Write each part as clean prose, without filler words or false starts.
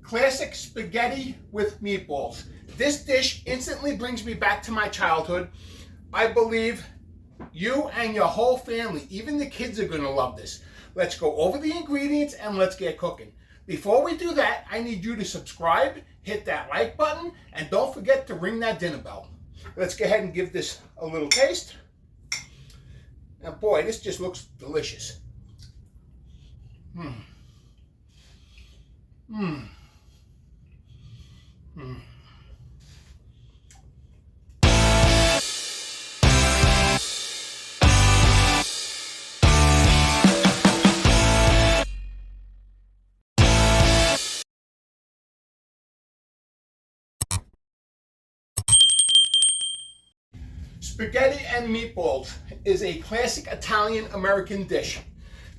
classic spaghetti with meatballs. This dish instantly brings me back to my childhood. I believe you and your whole family, even the kids, are gonna love this. Let's go over the ingredients and let's get cooking. Before we do that, I need you to subscribe, hit that like button, and don't forget to ring that dinner bell. Let's go ahead and give this a little taste. And boy, this just looks delicious. Mmm. Mmm. Mmm. Spaghetti and meatballs is a classic Italian-American dish.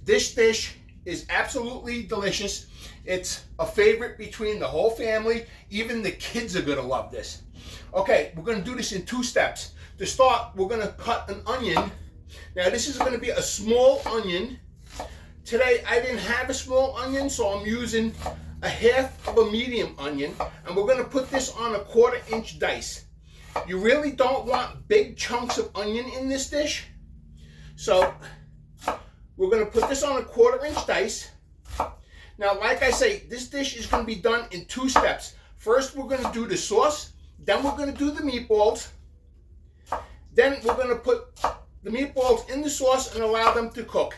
This dish is absolutely delicious. It's a favorite between the whole family. Even the kids are going to love this. Okay, we're going to do this in 2 steps. To start, we're going to cut an onion. Now, this is going to be a small onion. Today, I didn't have a small onion, so I'm using a half of a medium onion. And we're going to put this on a 1/4 inch dice. You really don't want big chunks of onion in this dish. So we're going to put this on a 1/4 inch dice. Now, like I say, this dish is going to be done in 2 steps. First, we're going to do the sauce. Then we're going to do the meatballs. Then we're going to put the meatballs in the sauce and allow them to cook.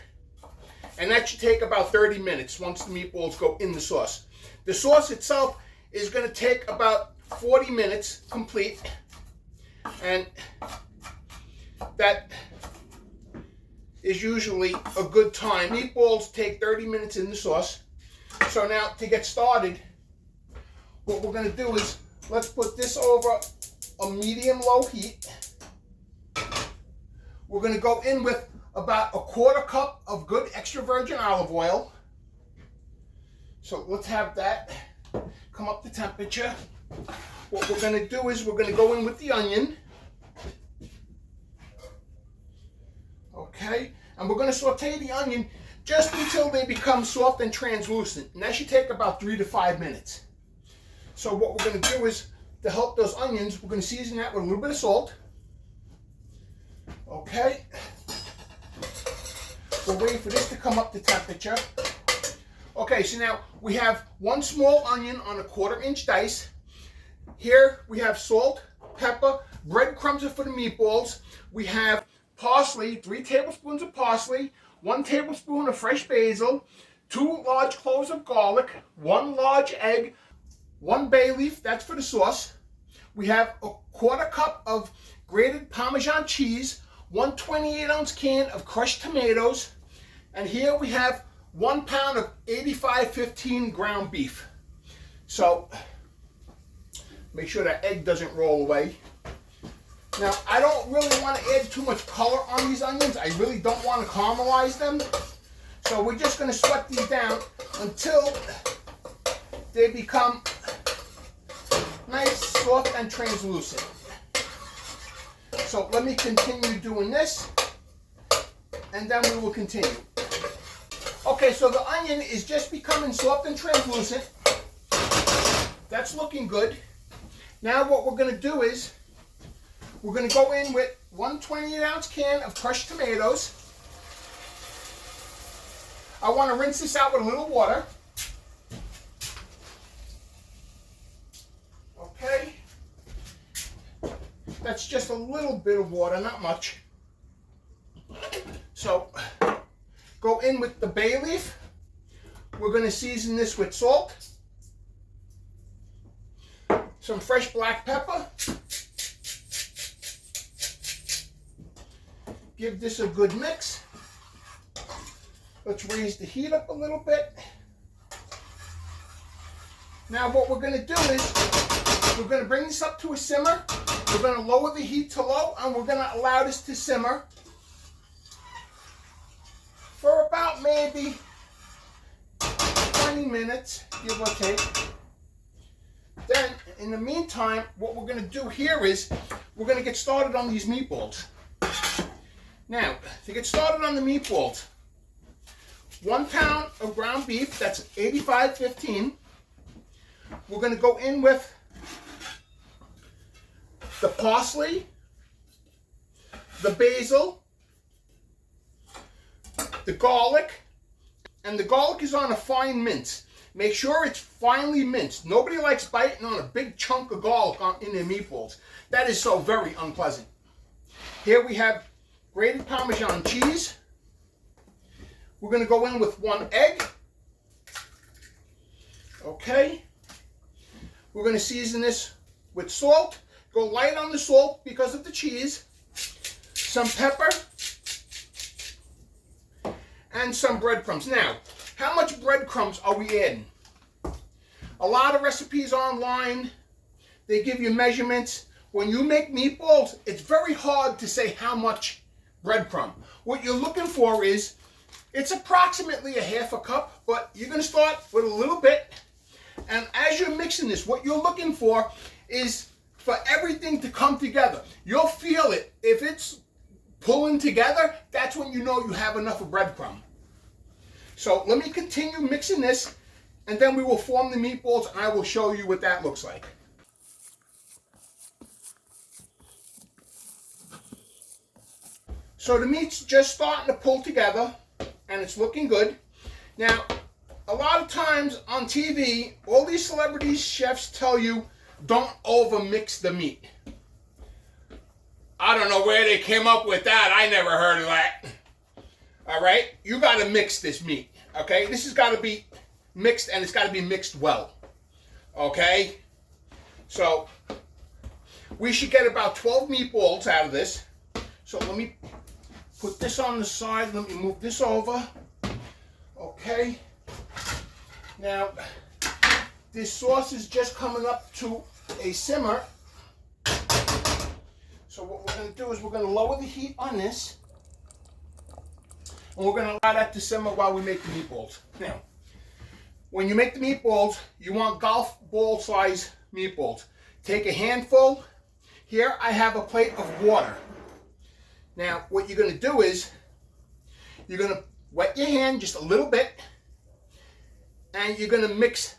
And that should take about 30 minutes once the meatballs go in the sauce. The sauce itself is going to take about 40 minutes complete. And that is usually a good time. Meatballs take 30 minutes in the sauce. So now, to get started, what we're going to do is let's put this over a medium-low heat. We're going to go in with about a 1/4 cup of good extra virgin olive oil. So let's have that come up to temperature. What we're going to do is we're going to go in with the onion. Okay, and we're going to saute the onion just until they become soft and translucent. And that should take about 3 to 5 minutes. So what we're going to do is, to help those onions, we're going to season that with a little bit of salt. Okay. We're waiting for this to come up to temperature. Okay, so now we have 1 small onion on a 1/4 inch dice. Here we have salt, pepper, breadcrumbs are for the meatballs. We have parsley, 3 tablespoons of parsley, 1 tablespoon of fresh basil, 2 large cloves of garlic, 1 large egg, 1 bay leaf, that's for the sauce. We have a 1/4 cup of grated Parmesan cheese, 1 28-ounce can of crushed tomatoes, and here we have 1 pound of 85-15 ground beef. So make sure that egg doesn't roll away. Now, I don't really want to add too much color on these onions. I really don't want to caramelize them. So we're just going to sweat these down until they become nice, soft, and translucent. So let me continue doing this, and then we will continue. Okay, so the onion is just becoming soft and translucent. That's looking good. Now what we're going to do is we're going to go in with 1 28-ounce can of crushed tomatoes. I want to rinse this out with a little water. Okay. That's just a little bit of water, not much. So go in with the bay leaf. We're going to season this with salt, some fresh black pepper. Give this a good mix. Let's raise the heat up a little bit. Now what we're going to do is we're going to bring this up to a simmer. We're going to lower the heat to low, and we're going to allow this to simmer for about maybe 20 minutes, give or take. Then, in the meantime, what we're going to do here is we're going to get started on these meatballs. Now, to get started on the meatballs, 1 pound of ground beef, that's 85-15, we're going to go in with the parsley, the basil, the garlic, and the garlic is on a fine mince. Make sure it's finely minced. Nobody likes biting on a big chunk of garlic in their meatballs. That is so very unpleasant. Here we have grated Parmesan cheese. We're going to go in with 1 egg. Okay. We're going to season this with salt. Go light on the salt because of the cheese. Some pepper. And some breadcrumbs. Now, how much breadcrumbs are we adding? A lot of recipes online, they give you measurements. When you make meatballs, it's very hard to say how much breadcrumb. What you're looking for is, it's approximately a half a cup, but you're going to start with a little bit. And as you're mixing this, what you're looking for is for everything to come together. You'll feel it. If it's pulling together, that's when you know you have enough of breadcrumb. So let me continue mixing this, and then we will form the meatballs, and I will show you what that looks like. So the meat's just starting to pull together, and it's looking good. Now, a lot of times on TV, all these celebrities, chefs tell you, don't over mix the meat. I don't know where they came up with that. I never heard of that. All right, you got to mix this meat. Okay, this has got to be mixed, and it's got to be mixed well. Okay, so we should get about 12 meatballs out of this. So let me put this on the side. Let me move this over. Okay. Now, this sauce is just coming up to a simmer. So what we're going to do is we're going to lower the heat on this. And we're going to allow that to simmer while we make the meatballs. Now, when you make the meatballs, you want golf ball size meatballs. Take a handful. Here I have a plate of water. Now, what you're going to do is, you're going to wet your hand just a little bit, and you're going to mix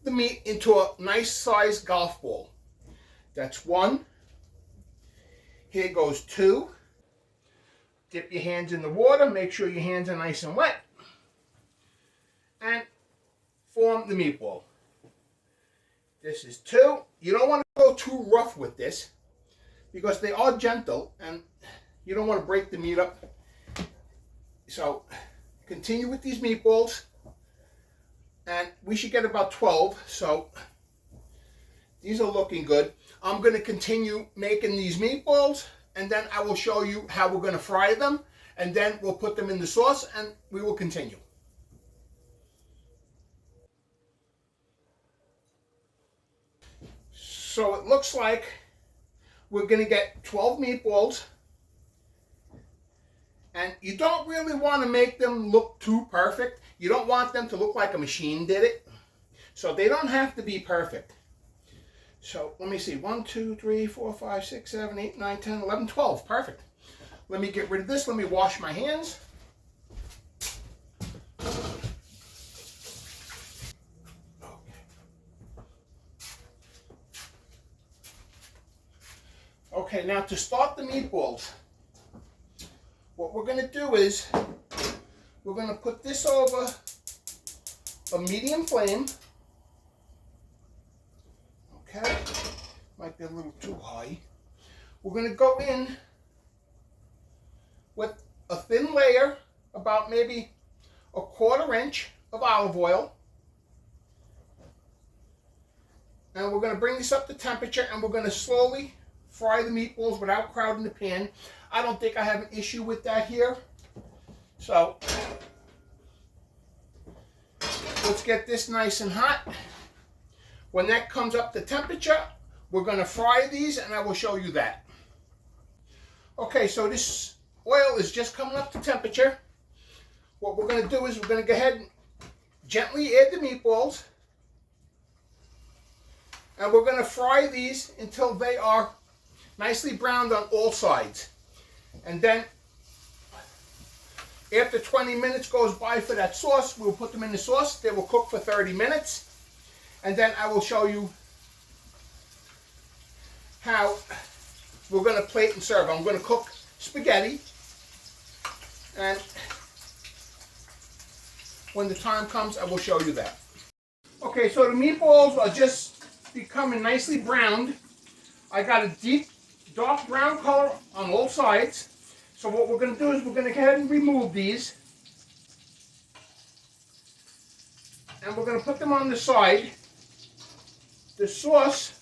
the meat into a nice sized golf ball. That's 1. Here goes 2. Dip your hands in the water, make sure your hands are nice and wet, and form the meatball. This is 2. You don't want to go too rough with this, because they are gentle, and you don't want to break the meat up. So, continue with these meatballs, and we should get about 12, so these are looking good. I'm going to continue making these meatballs, and then I will show you how we're going to fry them, and then we'll put them in the sauce, and we will continue. So it looks like we're going to get 12 meatballs, and you don't really want to make them look too perfect. You don't want them to look like a machine did it, so they don't have to be perfect. So let me see, 1, 2, 3, 4, 5, 6, 7, 8, 9, 10, 11, 12. Perfect. Let me get rid of this. Let me wash my hands. Okay, now to start the meatballs, what we're going to do is we're going to put this over a medium flame. Okay, might be a little too high. We're going to go in with a thin layer, about maybe a 1/4 inch of olive oil. And we're going to bring this up to temperature, and we're going to slowly fry the meatballs without crowding the pan. I don't think I have an issue with that here. So let's get this nice and hot. When that comes up to temperature, we're going to fry these, and I will show you that. Okay, so this oil is just coming up to temperature. What we're going to do is we're going to go ahead and gently add the meatballs. And we're going to fry these until they are nicely browned on all sides. And then after 20 minutes goes by for that sauce, we'll put them in the sauce. They will cook for 30 minutes. And then I will show you how we're going to plate and serve. I'm going to cook spaghetti, and when the time comes, I will show you that. Okay, so the meatballs are just becoming nicely browned. I got a deep, dark brown color on all sides. So what we're going to do is we're going to go ahead and remove these. And we're going to put them on the side. The sauce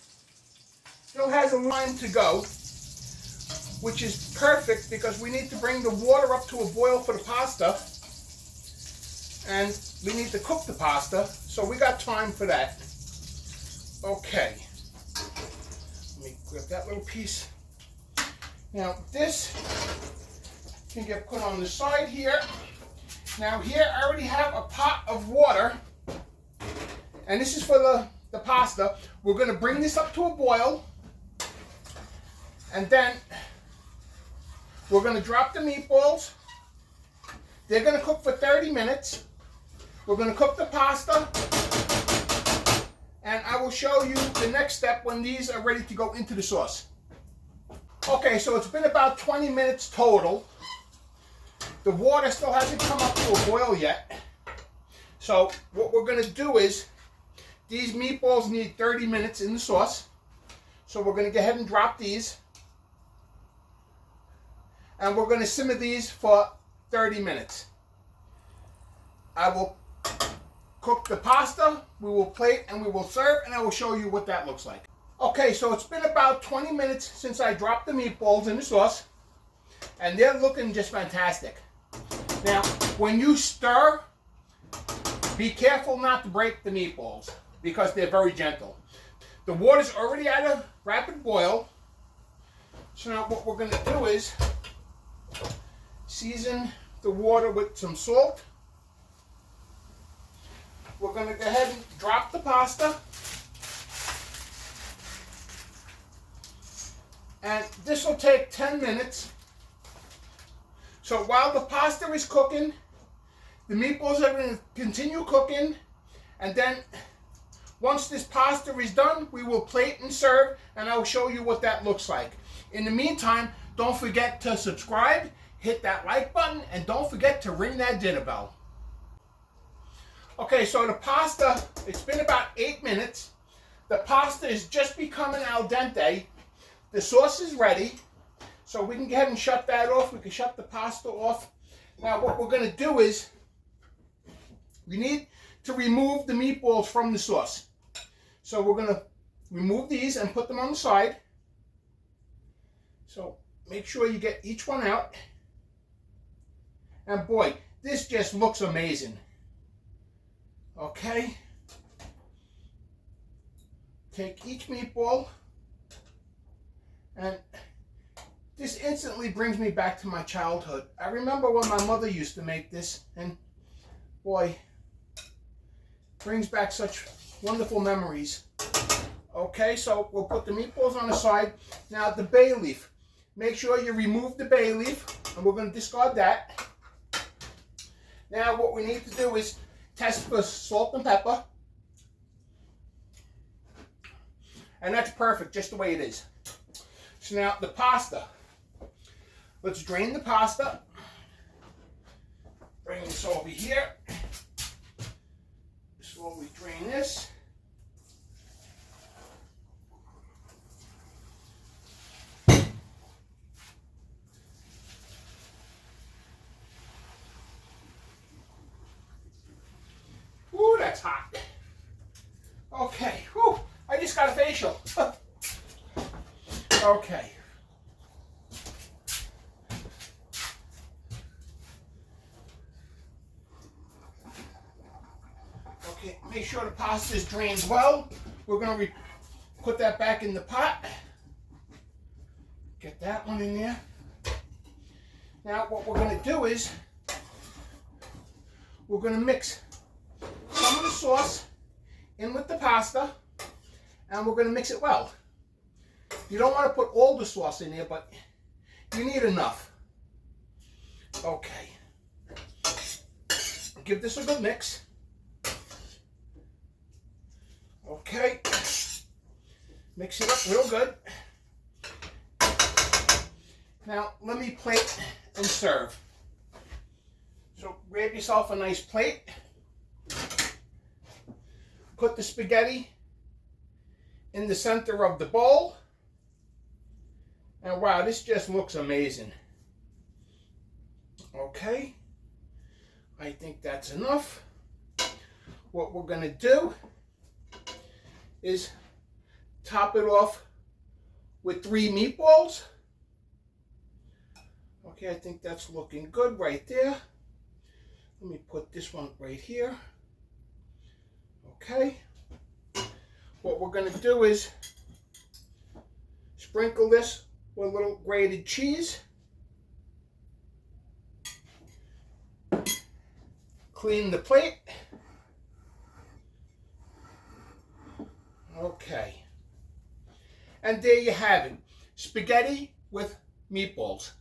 still has a line to go, which is perfect because we need to bring the water up to a boil for the pasta. And we need to cook the pasta, so we got time for that. Okay. Let me grab that little piece. Now this can get put on the side here. Now here I already have a pot of water, and this is for the pasta. We're going to bring this up to a boil, and then we're going to drop the meatballs. They're going to cook for 30 minutes. We're going to cook the pasta, and I will show you the next step when these are ready to go into the sauce. Okay, so it's been about 20 minutes total. The water still hasn't come up to a boil yet. So what we're going to do is, these meatballs need 30 minutes in the sauce. So we're going to go ahead and drop these. And we're going to simmer these for 30 minutes. I will cook the pasta, we will plate, and we will serve, and I will show you what that looks like. Okay, so it's been about 20 minutes since I dropped the meatballs in the sauce, and they're looking just fantastic. Now, when you stir, be careful not to break the meatballs because they're very gentle. The water's already at a rapid boil, so now what we're going to do is season the water with some salt. We're going to go ahead and drop the pasta. And this will take 10 minutes. So while the pasta is cooking, the meatballs are going to continue cooking. And then once this pasta is done, we will plate and serve, and I'll show you what that looks like. In the meantime, don't forget to subscribe, hit that like button, and don't forget to ring that dinner bell. Okay, so the pasta, it's been about 8 minutes. The pasta is just becoming al dente. The sauce is ready. So we can go ahead and shut that off. We can shut the pasta off. Now what we're going to do is, we need to remove the meatballs from the sauce. So we're going to remove these and put them on the side. So make sure you get each one out. And boy, this just looks amazing. Okay, take each meatball, and this instantly brings me back to my childhood. I remember when my mother used to make this, and boy, brings back such wonderful memories. Okay, so we'll put the meatballs on the side. Now the bay leaf, make sure you remove the bay leaf, and we're going to discard that. Now what we need to do is test for salt and pepper. And that's perfect, just the way it is. So now the pasta. Let's drain the pasta. Bring this over here. Slowly drain this. Ooh, that's hot. Okay, whew, I just got a facial. Okay. Okay, make sure the pasta is drained well. We're going to put that back in the pot. Get that one in there. Now what we're going to do is, we're going to mix some of the sauce in with the pasta, and we're going to mix it well. You don't want to put all the sauce in there, but you need enough. Okay. Give this a good mix. Okay. Mix it up real good. Now, let me plate and serve. So, grab yourself a nice plate. Put the spaghetti in the center of the bowl. And wow, this just looks amazing. Okay. I think that's enough. What we're going to do is top it off with 3 meatballs. Okay, I think that's looking good right there. Let me put this one right here. Okay. What we're going to do is sprinkle this with a little grated cheese. Clean the plate. Okay. And there you have it. Spaghetti with meatballs.